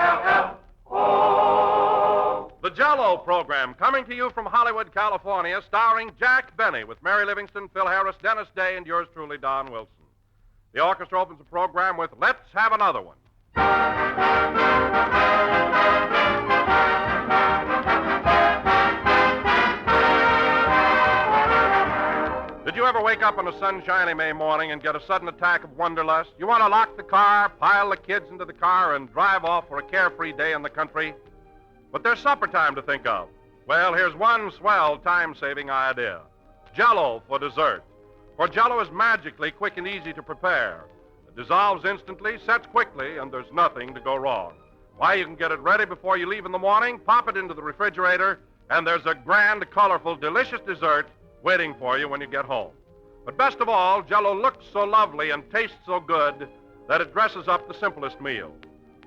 Jell-O. The Jell-O program, coming to you from Hollywood, California, starring Jack Benny with Mary Livingston, Phil Harris, Dennis Day, and yours truly, Don Wilson. The orchestra opens the program with Let's Have Another One. Did you ever wake up on a sunshiny May morning and get a sudden attack of wanderlust? You want to lock the car, pile the kids into the car, and drive off for a carefree day in the country? But there's supper time to think of. Well, here's one swell time-saving idea. Jell-O for dessert. For Jell-O is magically quick and easy to prepare. It dissolves instantly, sets quickly, and there's nothing to go wrong. Why, you can get it ready before you leave in the morning, pop it into the refrigerator, and there's a grand, colorful, delicious dessert waiting for you when you get home. But best of all, Jell-O looks so lovely and tastes so good that it dresses up the simplest meal.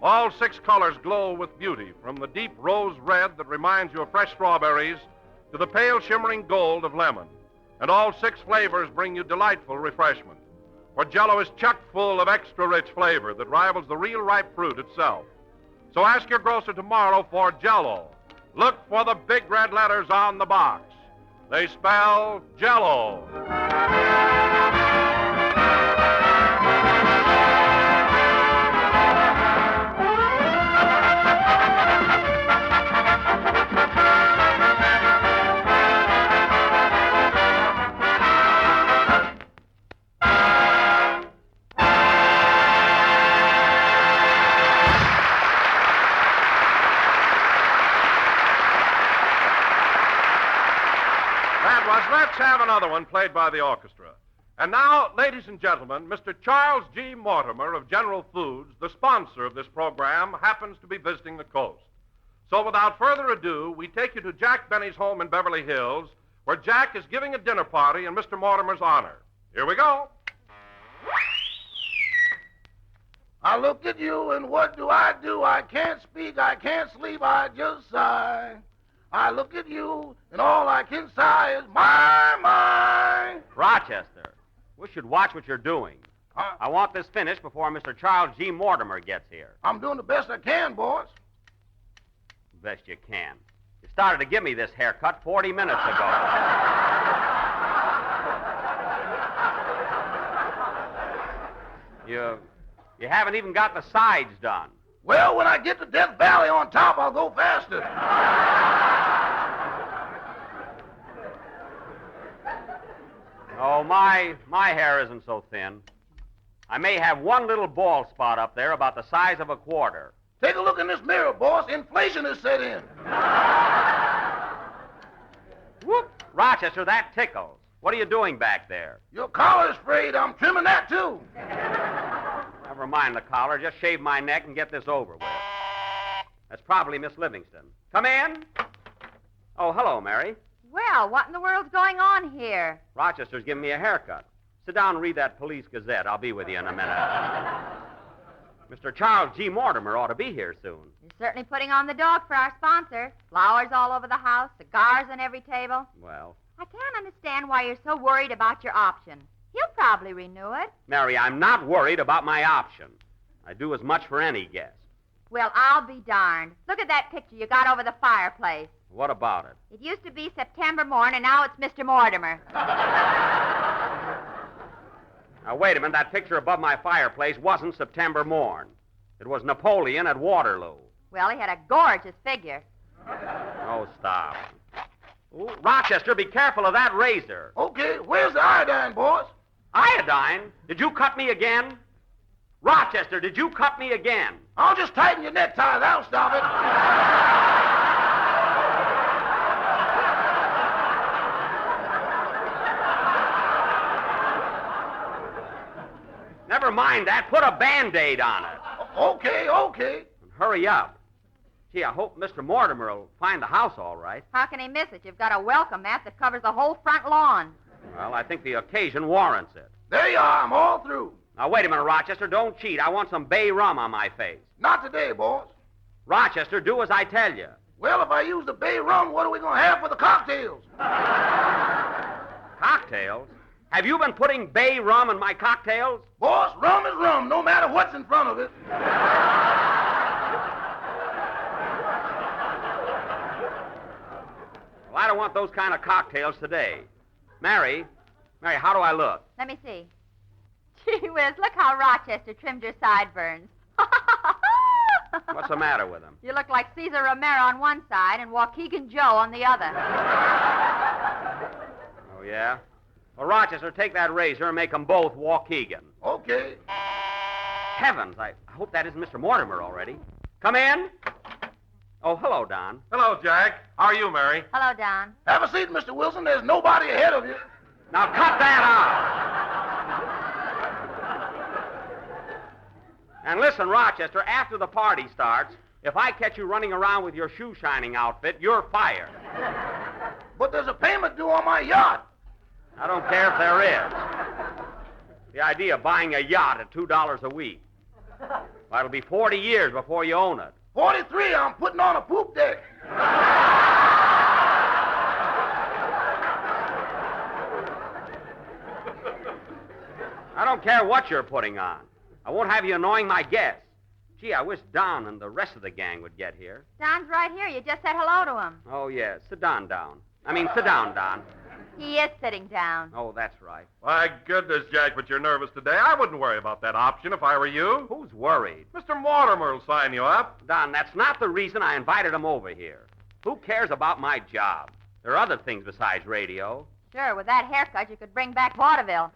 All 6 colors glow with beauty, from the deep rose red that reminds you of fresh strawberries to the pale shimmering gold of lemon. And all 6 flavors bring you delightful refreshment. For Jell-O is chock full of extra rich flavor that rivals the real ripe fruit itself. So ask your grocer tomorrow for Jell-O. Look for the big red letters on the box. They spell Jell-O. Let's Have Another One, played by the orchestra. And now, ladies and gentlemen, Mr. Charles G. Mortimer of General Foods, the sponsor of this program, happens to be visiting the coast. So without further ado, we take you to Jack Benny's home in Beverly Hills, where Jack is giving a dinner party in Mr. Mortimer's honor. Here we go. I look at you, and what do? I can't speak, I can't sleep, I just sigh. I look at you, and all I can sigh is my. Rochester, we should watch what you're doing. I want this finished before Mr. Charles G. Mortimer gets here. I'm doing the best I can, boss. Best you can. You started to give me this haircut 40 minutes ago. You haven't even got the sides done. Well, when I get to Death Valley on top, I'll go faster. Oh, my hair isn't so thin. I may have one little bald spot up there about the size of a quarter. Take a look in this mirror, boss. Inflation has set in. Whoop! Rochester, that tickles. What are you doing back there? Your collar's frayed. I'm trimming that, too. Never mind the collar. Just shave my neck and get this over with. That's probably Miss Livingston. Come in. Oh, hello, Mary. Well, what in the world's going on here? Rochester's giving me a haircut. Sit down and read that Police Gazette. I'll be with you in a minute. Mr. Charles G. Mortimer ought to be here soon. You're certainly putting on the dog for our sponsor. Flowers all over the house, cigars on every table. Well, I can't understand why you're so worried about your option. He'll probably renew it. Mary, I'm not worried about my option. I do as much for any guest. Well, I'll be darned. Look at that picture you got over the fireplace. What about it? It used to be September morn, and now it's Mr. Mortimer. Now, wait a minute. That picture above my fireplace wasn't September morn. It was Napoleon at Waterloo. Well, he had a gorgeous figure. Oh, stop. Ooh, Rochester, be careful of that razor. Okay, where's the iodine, boss? Iodine? Did you cut me again? Rochester, did you cut me again? I'll just tighten your necktie. That'll stop it. Never mind that. Put a Band-Aid on it. Okay. And hurry up. Gee, I hope Mr. Mortimer will find the house all right. How can he miss it? You've got a welcome mat that covers the whole front lawn. Well, I think the occasion warrants it. There you are. I'm all through. Now, wait a minute, Rochester. Don't cheat. I want some bay rum on my face. Not today, boss. Rochester, do as I tell you. Well, if I use the bay rum, what are we going to have for the cocktails? Cocktails? Have you been putting bay rum in my cocktails? Boss, rum is rum, no matter what's in front of it. want those kind of cocktails today. Mary, how do I look? Let me see. Gee whiz, look how Rochester trimmed your sideburns. What's the matter with him? You look like Cesar Romero on one side and Waukegan Joe on the other. Oh, yeah? Well, Rochester, take that razor and make them both Waukegan. Okay. Heavens, I hope that isn't Mr. Mortimer already. Come in. Oh, hello, Don. Hello, Jack. How are you, Mary? Hello, Don. Have a seat, Mr. Wilson. There's nobody ahead of you. Now cut that out. And listen, Rochester, after the party starts, if I catch you running around with your shoe-shining outfit, you're fired. But there's a payment due on my yacht. I don't care if there is. The idea of buying a yacht at $2 a week. Well, it'll be 40 years before you own it. 43, I'm putting on a poop deck. I don't care what you're putting on. I won't have you annoying my guests. Gee, I wish Don and the rest of the gang would get here. Don's right here. You just said hello to him. Oh, yes. Sit down, Don. Sit down, Don. He is sitting down. Oh, that's right. My goodness, Jack, but you're nervous today. I wouldn't worry about that option if I were you. Who's worried? Mr. Mortimer will sign you up. Don, that's not the reason I invited him over here. Who cares about my job? There are other things besides radio. Sure, with that haircut, you could bring back vaudeville.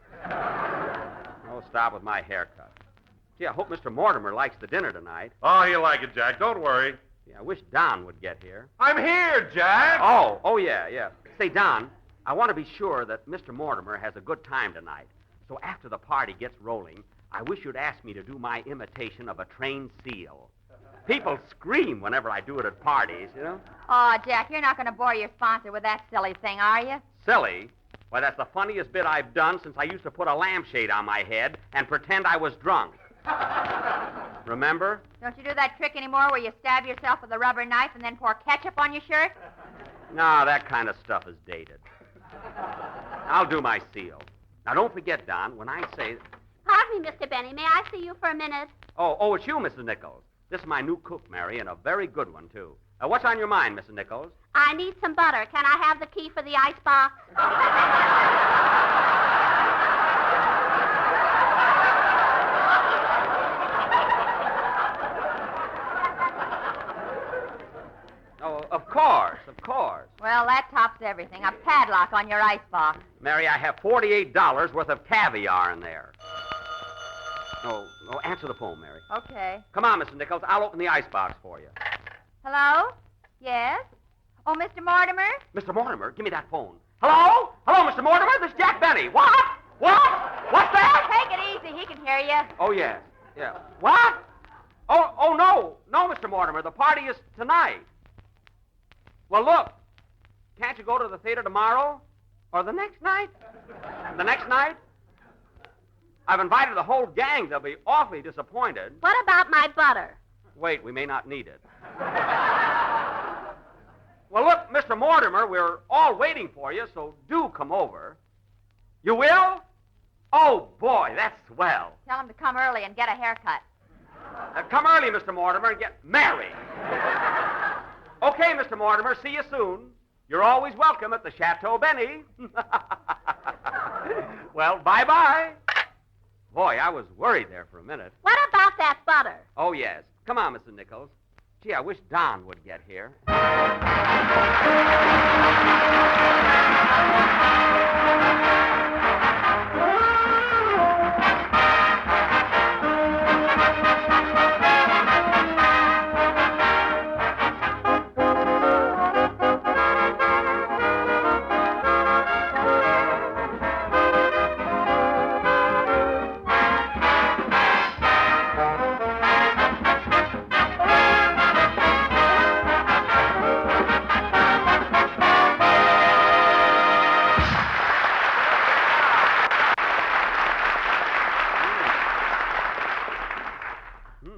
Oh, stop with my haircut. Gee, I hope Mr. Mortimer likes the dinner tonight. Oh, he'll like it, Jack. Don't worry. Yeah, I wish Don would get here. I'm here, Jack. Oh, yeah. Say, Don, I want to be sure that Mr. Mortimer has a good time tonight. So after the party gets rolling, I wish you'd ask me to do my imitation of a trained seal. People scream whenever I do it at parties, you know? Oh, Jack, you're not going to bore your sponsor with that silly thing, are you? Silly? Why, that's the funniest bit I've done since I used to put a lampshade on my head and pretend I was drunk. Remember? Don't you do that trick anymore where you stab yourself with a rubber knife and then pour ketchup on your shirt? No, that kind of stuff is dated. I'll do my seal. Now, don't forget, Don, when I say... Pardon me, Mr. Benny. May I see you for a minute? Oh, it's you, Mrs. Nichols. This is my new cook, Mary, and a very good one, too. What's on your mind, Mrs. Nichols? I need some butter. Can I have the key for the icebox? Oh, of course. Well, that tops everything. A padlock on your icebox. Mary, I have $48 worth of caviar in there. Oh, answer the phone, Mary. Okay. Come on, Mrs. Nichols. I'll open the icebox for you. Hello? Yes? Oh, Mr. Mortimer? Mr. Mortimer, give me that phone. Hello? Hello, Mr. Mortimer. This is Jack Benny. What? What's that? Take it easy. He can hear you. Oh, yes. Yeah. What? Oh, no. No, Mr. Mortimer. The party is tonight. Well, look. Can't you go to the theater tomorrow? Or the next night? The next night? I've invited the whole gang. They'll be awfully disappointed. What about my butter? Wait, we may not need it. Well, look, Mr. Mortimer, we're all waiting for you, so do come over. You will? Oh, boy, that's swell. Tell him to come early and get a haircut. Come early, Mr. Mortimer, and get married. Okay, Mr. Mortimer, see you soon. You're always welcome at the Chateau Benny. Well, bye-bye. Boy, I was worried there for a minute. What about that butter? Oh, yes. Come on, Mrs. Nichols. Gee, I wish Don would get here.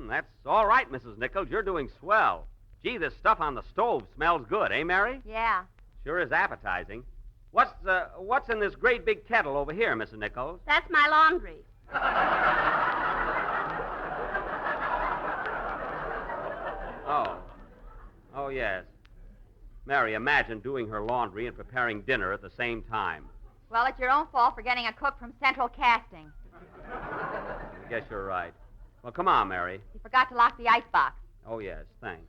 That's all right, Mrs. Nichols. You're doing swell. Gee, this stuff on the stove smells good, eh, Mary? Yeah. Sure is appetizing. What's in this great big kettle over here, Mrs. Nichols? That's my laundry. Oh, yes. Mary, imagine doing her laundry and preparing dinner at the same time. Well, it's your own fault for getting a cook from Central Casting. I guess you're right. Well, come on, Mary. You forgot to lock the icebox. Oh, yes, thanks.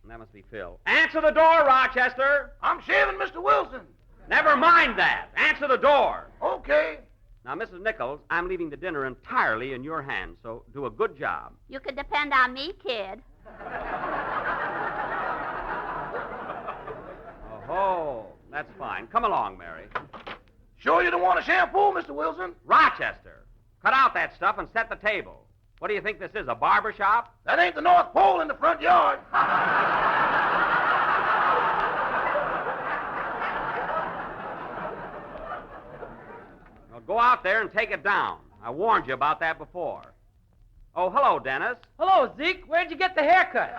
That must be Phil. Answer the door, Rochester. I'm shaving Mr. Wilson. Never mind that. Answer the door. Okay. Now, Mrs. Nichols, I'm leaving the dinner entirely in your hands, so do a good job. You can depend on me, kid. Oh, that's fine. Come along, Mary. Sure you don't want a shampoo, Mr. Wilson? Rochester, cut out that stuff and set the table. What do you think this is, a barber shop? That ain't the North Pole in the front yard. Well, go out there and take it down. I warned you about that before. Oh, hello, Dennis. Hello, Zeke. Where'd you get the haircut?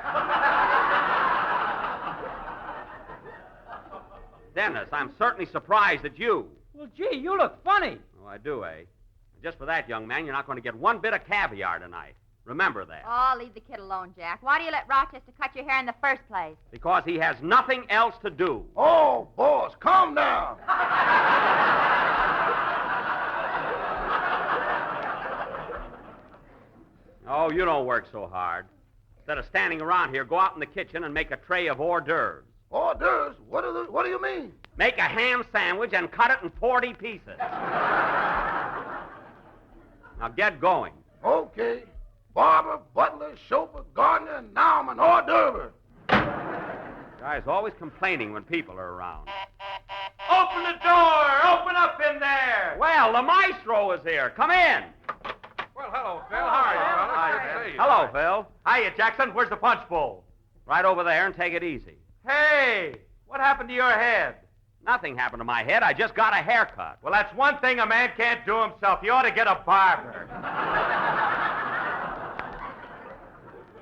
Dennis, I'm certainly surprised at you. Well, gee, you look funny. Oh, I do, eh? Just for that, young man, you're not going to get one bit of caviar tonight. Remember that. Oh, leave the kid alone, Jack. Why do you let Rochester cut your hair in the first place? Because he has nothing else to do. Oh, boss, calm down. Oh, you don't work so hard. Instead of standing around here, go out in the kitchen and make a tray of hors d'oeuvres. Hors d'oeuvres? What do you mean? Make a ham sandwich and cut it in 40 pieces. Now get going. Okay. Barber, butler, chauffeur, gardener, and now I'm an hors d'oeuvre. Guy's always complaining when people are around. Open the door! Open up in there! Well, the maestro is here. Come in. Well, hello, Phil. How are you, fellas? Hi, Good to Phil. see you. Hello, Phil. Hiya, Jackson. Where's the punch bowl? Right over there and take it easy. Hey, what happened to your head? Nothing happened to my head. I just got a haircut. Well, that's one thing a man can't do himself. You ought to get a barber.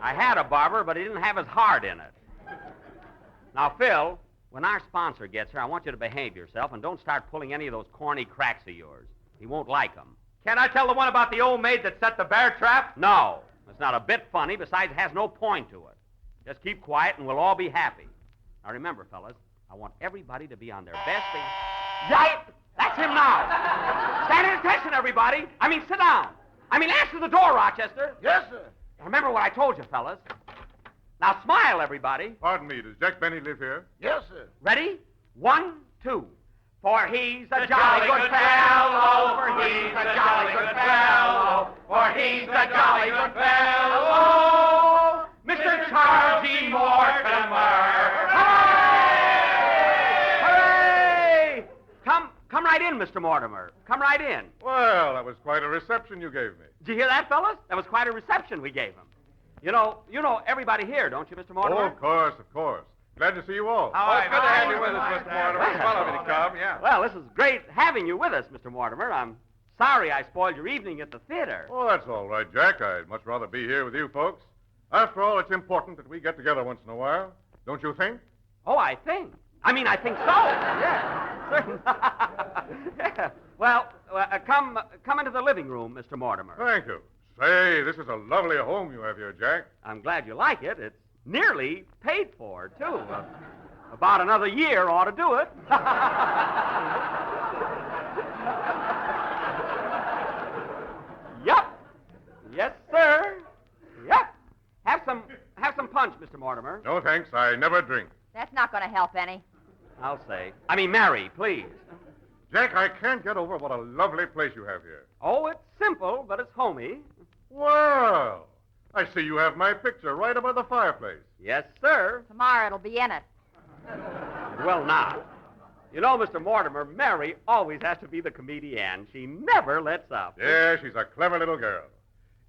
I had a barber, but he didn't have his heart in it. Now, Phil, when our sponsor gets here, I want you to behave yourself and don't start pulling any of those corny cracks of yours. He won't like them. Can't I tell the one about the old maid that set the bear trap? No, it's not a bit funny. Besides, it has no point to it. Just keep quiet and we'll all be happy. Now, remember, fellas, I want everybody to be on their best behavior. Right! That's him now. Stand at attention, everybody. Sit down. Answer the door, Rochester. Yes, sir. Remember what I told you, fellas. Now, smile, everybody. Pardon me, does Jack Benny live here? Yes, sir. Ready? 1, 2. For he's a jolly good fellow, for he's a jolly good fellow, for he's a jolly good fellow, Mr. Charles E. Mortimer. Hooray! Hooray! Come right in, Mr. Mortimer. Come right in. Well, that was quite a reception you gave me. Did you hear that, fellas? That was quite a reception we gave him. You know everybody here, don't you, Mr. Mortimer? Oh, of course, of course. Glad to see you all. How are you? It's good to have you with us, Mr. Mortimer. It's well of you to come, yeah. Well, this is great having you with us, Mr. Mortimer. I'm sorry I spoiled your evening at the theater. Oh, that's all right, Jack. I'd much rather be here with you folks. After all, it's important that we get together once in a while. Don't you think? Oh, I think so. Yeah, certain. Yeah. Well, come into the living room, Mr. Mortimer. Thank you. Say, this is a lovely home you have here, Jack. I'm glad you like it. It's nearly paid for, too. About another year ought to do it. Yup. Yes, sir. Yup. Have some punch, Mr. Mortimer. No, thanks. I never drink. That's not going to help any. I'll say. Mary, please. Jack, I can't get over what a lovely place you have here. Oh, it's simple, but it's homey. Well, I see you have my picture right above the fireplace. Yes, sir. Tomorrow it'll be in it. Well, now. You know, Mr. Mortimer, Mary always has to be the comedian. She never lets up. Yeah, she's a clever little girl.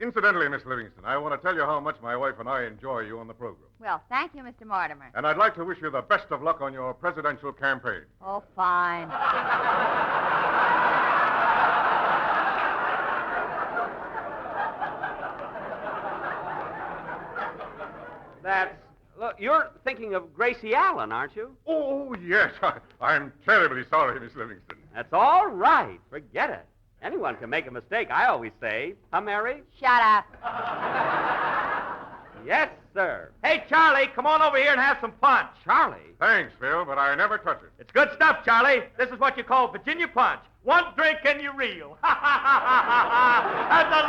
Incidentally, Miss Livingston, I want to tell you how much my wife and I enjoy you on the program. Well, thank you, Mr. Mortimer. And I'd like to wish you the best of luck on your presidential campaign. Oh, fine. Look, you're thinking of Gracie Allen, aren't you? Oh, yes. I'm terribly sorry, Miss Livingston. That's all right. Forget it. Anyone can make a mistake, I always say. Huh, Mary? Shut up. Yes, sir. Hey, Charlie, come on over here and have some punch. Charlie? Thanks, Phil, but I never touch it. It's good stuff, Charlie. This is what you call Virginia punch. One drink and you reel. Ha ha ha ha ha! That's a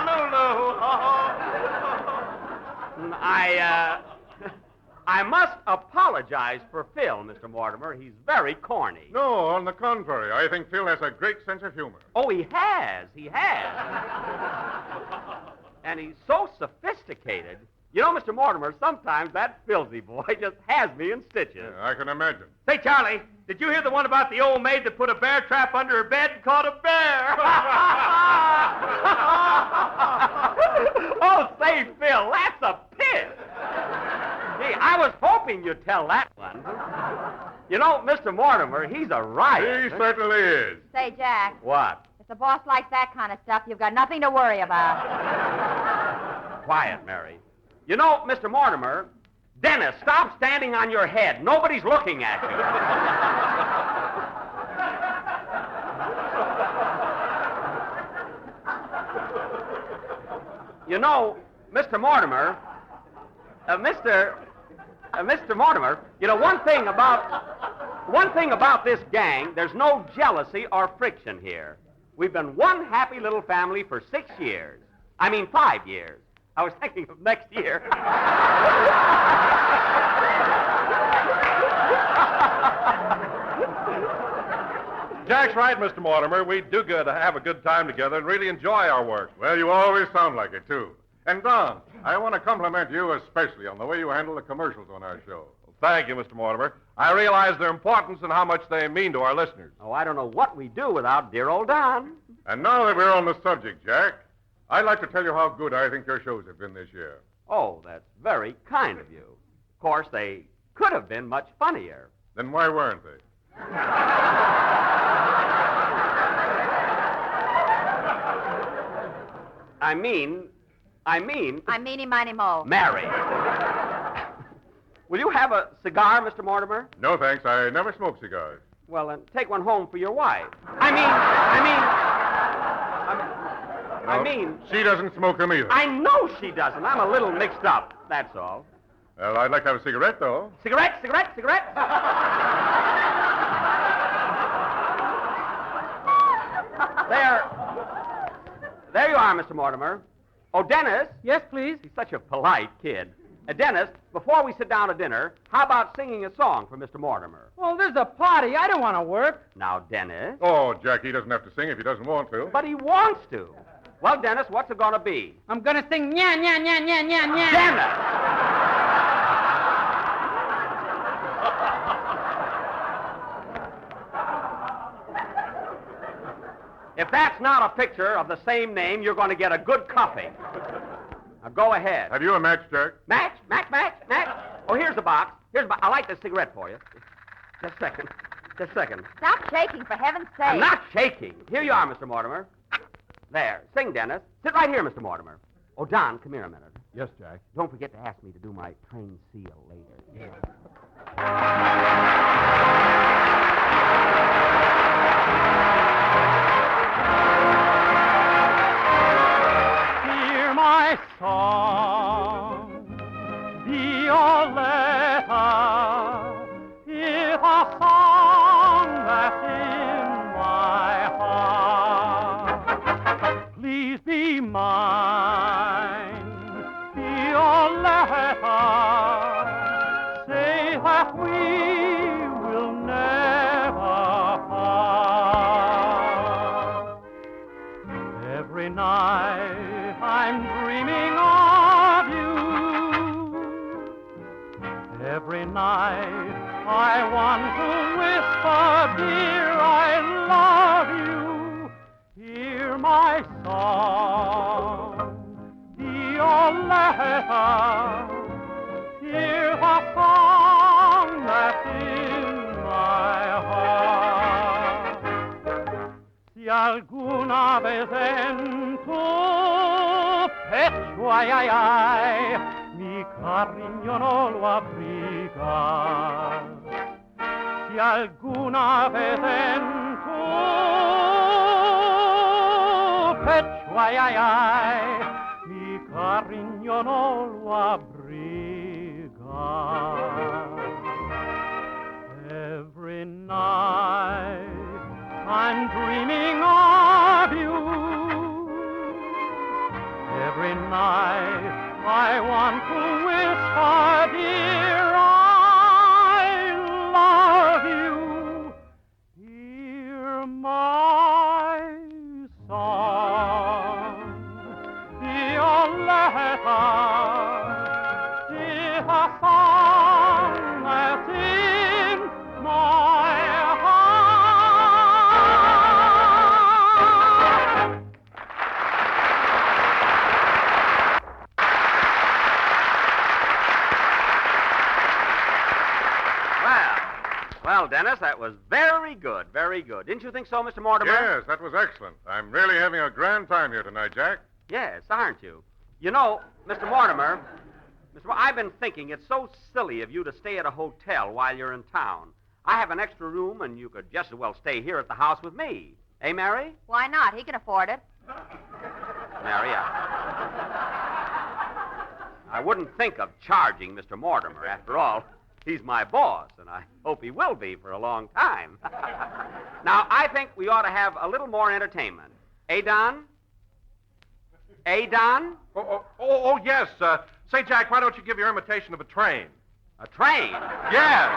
Lulu. I must apologize for Phil, Mr. Mortimer. He's very corny. No, on the contrary. I think Phil has a great sense of humor. Oh, he has. He has. And he's so sophisticated. You know, Mr. Mortimer, sometimes that filthy boy just has me in stitches. Yeah, I can imagine. Say, Charlie, did you hear the one about the old maid that put a bear trap under her bed and caught a bear? Oh, say, Phil, that's a piss. Gee, I was hoping you'd tell that one. You know, Mr. Mortimer, he's a riot. He certainly is. Say, Jack, What? if the boss likes that kind of stuff, you've got nothing to worry about. Quiet, Mary. You know, Mr. Mortimer, Dennis, stop standing on your head. Nobody's looking at you. You know, Mr. Mortimer, Mr. Mortimer, you know, one thing about this gang, there's no jealousy or friction here. We've been one happy little family for 6 years. I mean, 5 years. I was thinking of next year. Jack's right, Mr. Mortimer. We do good to have a good time together and really enjoy our work. Well, you always sound like it, too. And, Don, I want to compliment you especially on the way you handle the commercials on our show. Well, thank you, Mr. Mortimer. I realize their importance and how much they mean to our listeners. Oh, I don't know what we do without dear old Don. And now that we're on the subject, Jack, I'd like to tell you how good I think your shows have been this year. Oh, that's very kind of you. Of course, they could have been much funnier. Then why weren't they? I mean... I'm meeny-miny-mo. Mary. Will you have a cigar, Mr. Mortimer? No, thanks. I never smoke cigars. Well, then take one home for your wife. She doesn't smoke them either. I know she doesn't. I'm a little mixed up, that's all. Well, I'd like to have a cigarette, though. Cigarette. There you are, Mr. Mortimer. Oh, Dennis. Yes, please. He's such a polite kid. Dennis, before we sit down to dinner, how about singing a song for Mr. Mortimer? Well, this is a party. I don't want to work. Now, Dennis. Oh, Jack, he doesn't have to sing if he doesn't want to. But he wants to. Well, Dennis, what's it going to be? I'm going to sing nya, nya, nya, nya, nya, nya. Dennis! If that's not a picture of the same name, you're going to get a good cuffing. Now, go ahead. Have you a match, Jack? Match. Oh, here's the box. I like this cigarette for you. Just a second. Stop shaking, for heaven's sake. I'm not shaking. Here you are, Mr. Mortimer. There. Sing, Dennis. Sit right here, Mr. Mortimer. Oh, Don, come here a minute. Yes, Jack. Don't forget to ask me to do my train seal later. Yeah. Hear my song, be your letter, if a song that's in my heart. Please be mine, be your letter, say that we will never part. Every night I'm dreaming of you. Every night I want to whisper, dear, I love you. Hear my song, be your letter. Hear the song that's in my heart. Si alguna vez en tu pecho ay, mi cariño no lo abrigas. Si alguna vez en tu pecho ay, mi cariño yo no lo abriga. Every night I'm dreaming of you. Every night I want to whisper, dear, I love you. Hear my song, Violetta, is a song that's in my heart. Well, Dennis, that was very good, very good. Didn't you think so, Mr. Mortimer? Yes, that was excellent. I'm really having a grand time here tonight, Jack. Yes, aren't you? You know, Mr. Mortimer, I've been thinking it's so silly of you to stay at a hotel while you're in town. I have an extra room, and you could just as well stay here at the house with me. Eh, Mary? Why not? He can afford it. Mary, I wouldn't think of charging Mr. Mortimer. After all, he's my boss, and I hope he will be for a long time. Now, I think we ought to have a little more entertainment. Eh, Don? Eh, Don? Oh, yes. Say, Jack, why don't you give your imitation of a train? A train? Yes.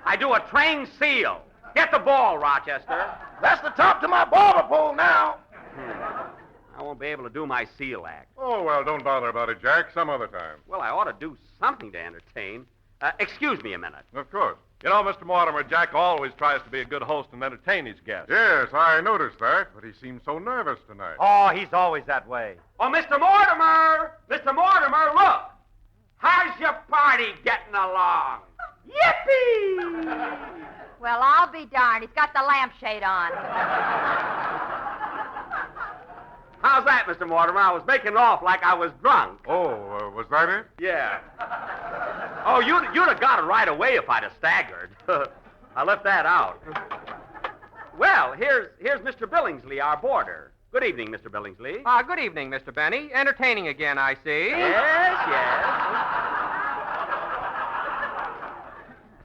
I do a train seal. Get the ball, Rochester. That's the top to my barber pole now. I won't be able to do my seal act. Oh, well, don't bother about it, Jack. Some other time. Well, I ought to do something to entertain. Excuse me a minute. Of course. You know, Mr. Mortimer, Jack always tries to be a good host and entertain his guests. Yes, I noticed that, but he seems so nervous tonight. Oh, he's always that way. Oh, Mr. Mortimer! Mr. Mortimer, look! How's your party getting along? Yippee! Well, I'll be darned. He's got the lampshade on. How's that, Mr. Mortimer? I was making off like I was drunk. Oh, was that it? Yeah. Oh, you'd have got it right away if I'd have staggered. I left that out. Well, here's Mr. Billingsley, our boarder. Good evening, Mr. Billingsley. Good evening, Mr. Benny. Entertaining again, I see. Yes.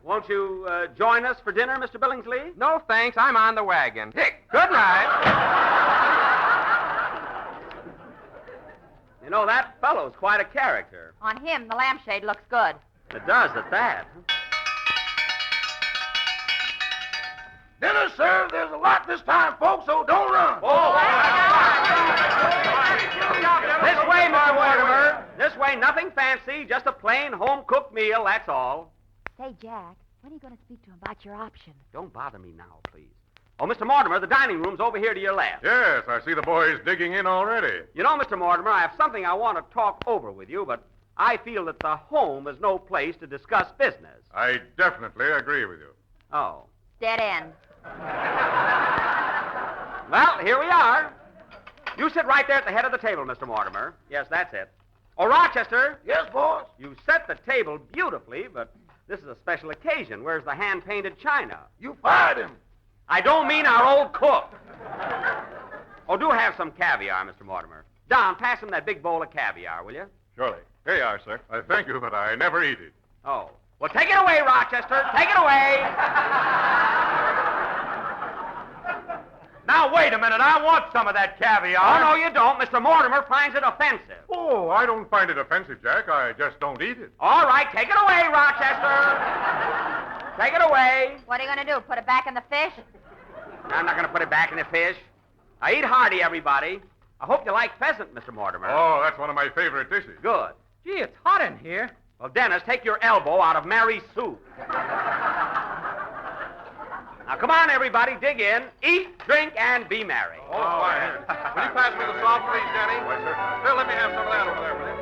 Won't you join us for dinner, Mr. Billingsley? No, thanks. I'm on the wagon. Good night. You know, that fellow's quite a character. On him, the lampshade looks good. It does at that. Dinner served. There's a lot this time, folks, so don't run. This way, Mr. Mortimer. This way, nothing fancy, just a plain home-cooked meal, that's all. Say, Jack, when are you going to speak to him about your option? Don't bother me now, please. Oh, Mr. Mortimer, the dining room's over here to your left. Yes, I see the boys digging in already. You know, Mr. Mortimer, I have something I want to talk over with you, but I feel that the home is no place to discuss business. I definitely agree with you. Oh. Dead end. Well, here we are. You sit right there at the head of the table, Mr. Mortimer. Yes, that's it. Oh, Rochester. Yes, boss? You set the table beautifully, but this is a special occasion. Where's the hand-painted china? You fired him. I don't mean our old cook. Oh, do have some caviar, Mr. Mortimer. Don, pass him that big bowl of caviar, will you? Surely. Here you are, sir. I thank you, but I never eat it. Oh. Well, take it away, Rochester. Take it away. Now, wait a minute. I want some of that caviar. Oh, no, you don't. Mr. Mortimer finds it offensive. Oh, I don't find it offensive, Jack. I just don't eat it. All right, take it away, Rochester. Take it away. What are you going to do, put it back in the fish? I'm not going to put it back in the fish. Now, eat hearty, everybody. I hope you like pheasant, Mr. Mortimer. Oh, that's one of my favorite dishes. Good. Gee, it's hot in here. Well, Dennis, take your elbow out of Mary's soup. Now, come on, everybody, dig in. Eat, drink, and be merry. Oh, why? Will you pass me the salt, please, Denny? Why, sir? Phil, let me have some of that over there, will you?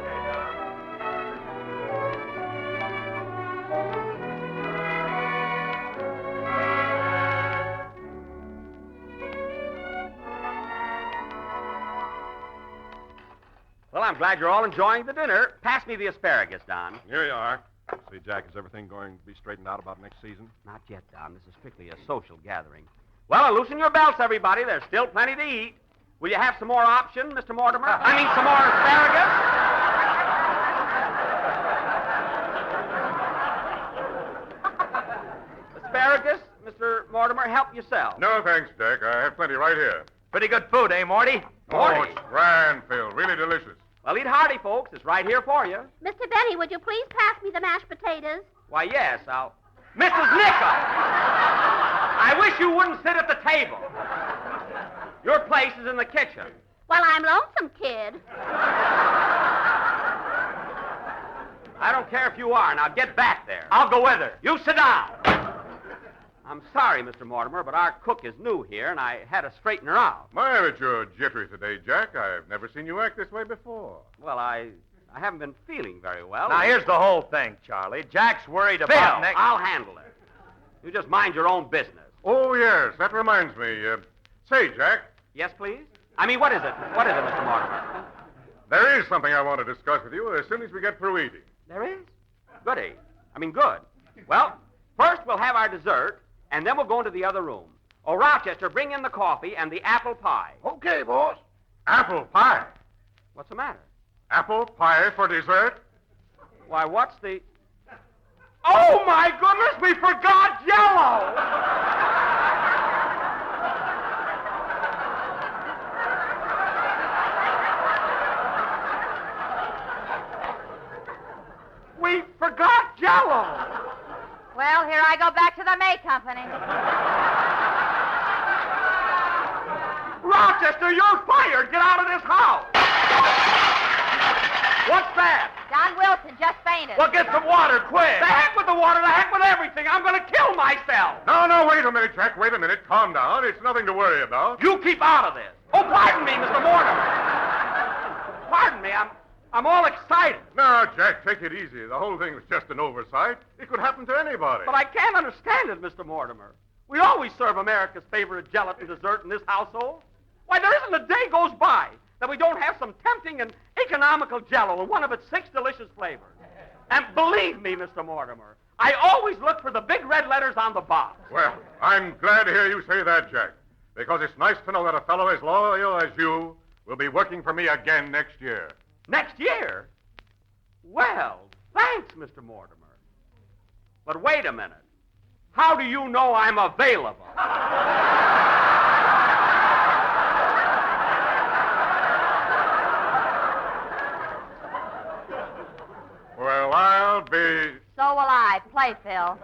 Well, I'm glad you're all enjoying the dinner. Pass me the asparagus, Don. Here you are. See, Jack, is everything going to be straightened out about next season? Not yet, Don. This is strictly a social gathering. Well, loosen your belts, everybody. There's still plenty to eat. Will you have some more option, Mr. Mortimer? I mean, some more asparagus? help yourself? No, thanks, Jack. I have plenty right here. Pretty good food, eh, Morty? Oh, it's grand, Phil. Really delicious. Well, eat hearty, folks. It's right here for you. Mr. Benny, would you please pass me the mashed potatoes? Why, yes, I'll... Mrs. Nichol! I wish you wouldn't sit at the table. Your place is in the kitchen. Well, I'm lonesome, kid. I don't care if you are. Now get back there. I'll go with her. You sit down. I'm sorry, Mr. Mortimer, but our cook is new here, and I had to straighten her out. My, but you're jittery today, Jack. I've never seen you act this way before. Well, I haven't been feeling very well. Now, here's the whole thing, Charlie. Jack's worried Phil, about next... I'll handle it. You just mind your own business. Oh, yes. That reminds me. Say, Jack, Yes, please? I mean, what is it? What is it, Mr. Mortimer? there is something I want to discuss with you as soon as we get through eating. There is? Goody. I mean, good. Well, first we'll have our dessert, and then we'll go into the other room. Oh, Rochester, bring in the coffee and the apple pie. Okay, boss. Apple pie. What's the matter? Apple pie for dessert? Why, what's the... Oh, my goodness, we forgot Jell-O! We forgot Jell-O! Well, here I go back to the May Company. Rochester, you're fired! Get out of this house! What's that? John Wilson just fainted. Well, get some water, quick. The heck with the water, the heck with everything! I'm going to kill myself! No, wait a minute, Jack. Wait a minute. Calm down. It's nothing to worry about. You keep out of this. Oh, pardon me, Mr. Mortimer. Pardon me, I'm all excited. No, Jack, take it easy. The whole thing was just an oversight. It could happen to anybody. But I can't understand it, Mr. Mortimer. We always serve America's favorite gelatin dessert in this household. Why, there isn't a day goes by that we don't have some tempting and economical Jell-O in one of its 6 delicious flavors. And believe me, Mr. Mortimer, I always look for the big red letters on the box. Well, I'm glad to hear you say that, Jack, because it's nice to know that a fellow as loyal as you will be working for me again next year. Next year? Well, thanks, Mr. Mortimer. But wait a minute. How do you know I'm available? Well, I'll be... So will I. Play, Phil.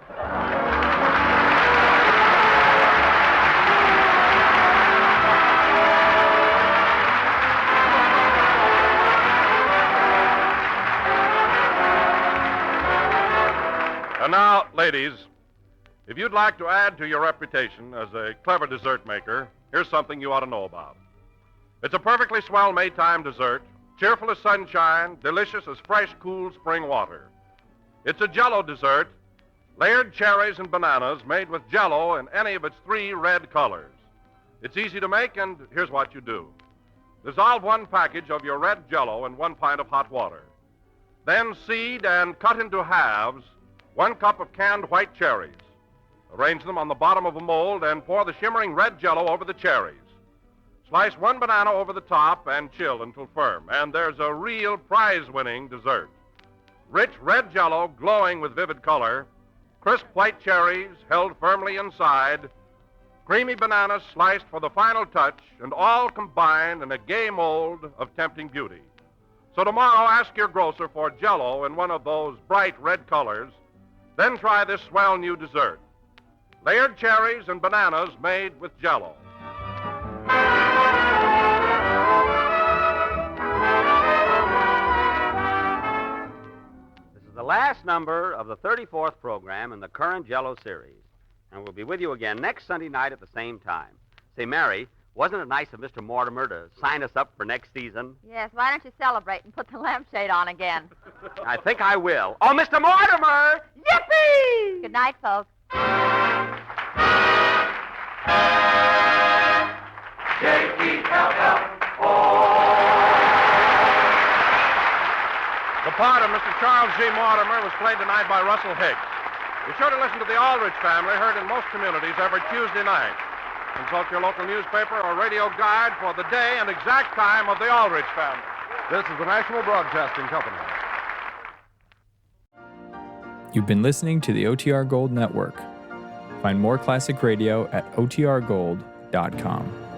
And now, ladies, if you'd like to add to your reputation as a clever dessert maker, here's something you ought to know about. It's a perfectly swell Maytime dessert, cheerful as sunshine, delicious as fresh, cool spring water. It's a Jell-O dessert, layered cherries and bananas made with Jell-O in any of its 3 red colors. It's easy to make, and here's what you do. Dissolve 1 package of your red Jell-O in 1 pint of hot water. Then seed and cut into halves 1 cup of canned white cherries. Arrange them on the bottom of a mold and pour the shimmering red Jell-O over the cherries. Slice 1 banana over the top and chill until firm. And there's a real prize-winning dessert. Rich red Jell-O glowing with vivid color, crisp white cherries held firmly inside, creamy bananas sliced for the final touch, and all combined in a gay mold of tempting beauty. So tomorrow, ask your grocer for Jell-O in one of those bright red colors. Then try this swell new dessert. Layered cherries and bananas made with Jell-O. This is the last number of the 34th program in the current Jell-O series. And we'll be with you again next Sunday night at the same time. Say, Mary, wasn't it nice of Mr. Mortimer to sign us up for next season? Yes, why don't you celebrate and put the lampshade on again? I think I will. Oh, Mr. Mortimer! Yippee! Good night, folks. The part of Mr. Charles G. Mortimer was played tonight by Russell Hicks. Be sure to listen to the Aldrich Family, heard in most communities every Tuesday night. Consult your local newspaper or radio guide for the day and exact time of the Aldrich Family. This is the National Broadcasting Company. You've been listening to the OTR Gold Network. Find more classic radio at otrgold.com.